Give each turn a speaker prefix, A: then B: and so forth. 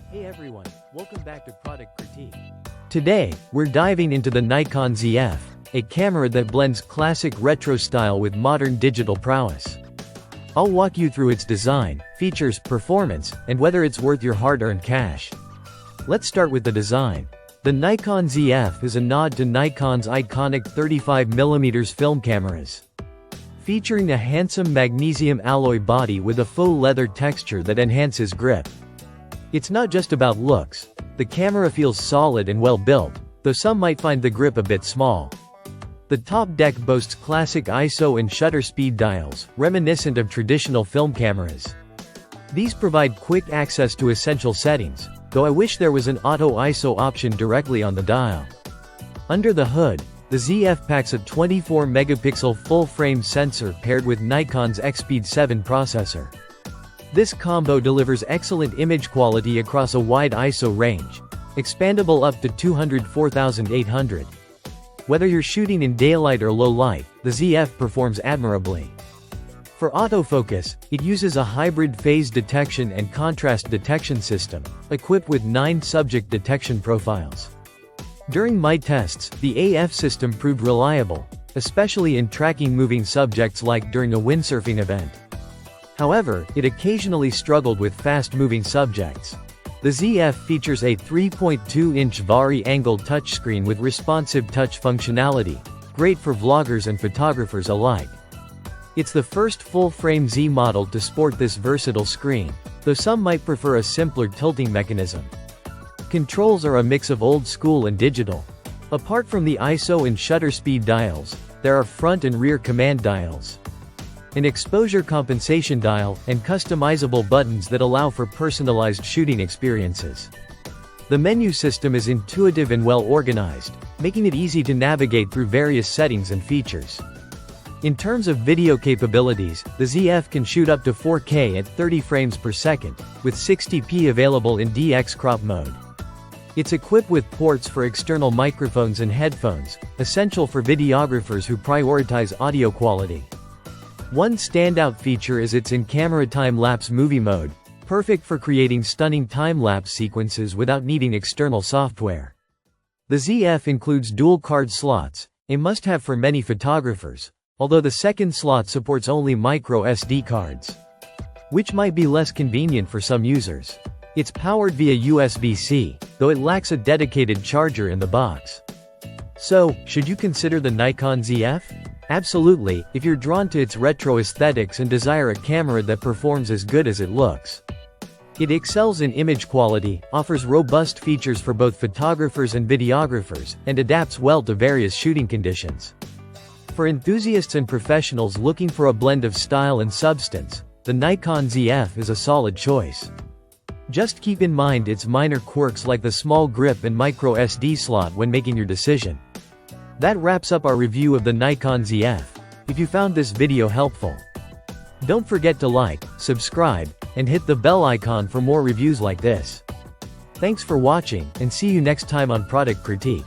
A: Hey everyone, welcome back to Product Critique. Today, we're diving into the Nikon Z F, a camera that blends classic retro style with modern digital prowess. I'll walk you through its design, features, performance, and whether it's worth your hard-earned cash. Let's start with the design. The Nikon Z F is a nod to Nikon's iconic 35mm film cameras. Featuring a handsome magnesium alloy body with a faux leather texture that enhances grip. It's not just about looks. The camera feels solid and well built, though some might find the grip a bit small. The top deck boasts classic ISO and shutter speed dials, reminiscent of traditional film cameras. These provide quick access to essential settings, though I wish there was an auto ISO option directly on the dial. Under the hood, the Z F packs a 24-megapixel full-frame sensor paired with Nikon's XSpeed 7 processor. This combo delivers excellent image quality across a wide ISO range, expandable up to 204,800. Whether you're shooting in daylight or low light, the Z F performs admirably. For autofocus, it uses a hybrid phase detection and contrast detection system, equipped with 9 subject detection profiles. During my tests, the AF system proved reliable, especially in tracking moving subjects like during a windsurfing event. However, it occasionally struggled with fast-moving subjects. The Z F features a 3.2-inch vari-angled touchscreen with responsive touch functionality, great for vloggers and photographers alike. It's the first full-frame Z model to sport this versatile screen, though some might prefer a simpler tilting mechanism. Controls are a mix of old school and digital. Apart from the ISO and shutter speed dials, there are front and rear command dials, an exposure compensation dial, and customizable buttons that allow for personalized shooting experiences. The menu system is intuitive and well organized, making it easy to navigate through various settings and features. In terms of video capabilities, the Z F can shoot up to 4K at 30 frames per second, with 60p available in DX crop mode. It's equipped with ports for external microphones and headphones, essential for videographers who prioritize audio quality. One standout feature is its in-camera time-lapse movie mode, perfect for creating stunning time-lapse sequences without needing external software. The Z F includes dual card slots, a must-have for many photographers, although the second slot supports only micro SD cards, which might be less convenient for some users. It's powered via USB-C, though it lacks a dedicated charger in the box. So, should you consider the Nikon Z F? Absolutely, if you're drawn to its retro aesthetics and desire a camera that performs as good as it looks. It excels in image quality, offers robust features for both photographers and videographers, and adapts well to various shooting conditions. For enthusiasts and professionals looking for a blend of style and substance, the Nikon Z F is a solid choice. Just keep in mind its minor quirks like the small grip and micro SD slot when making your decision. That wraps up our review of the Nikon Z F. If you found this video helpful, don't forget to like, subscribe, and hit the bell icon for more reviews like this. Thanks for watching, and see you next time on Product Critique.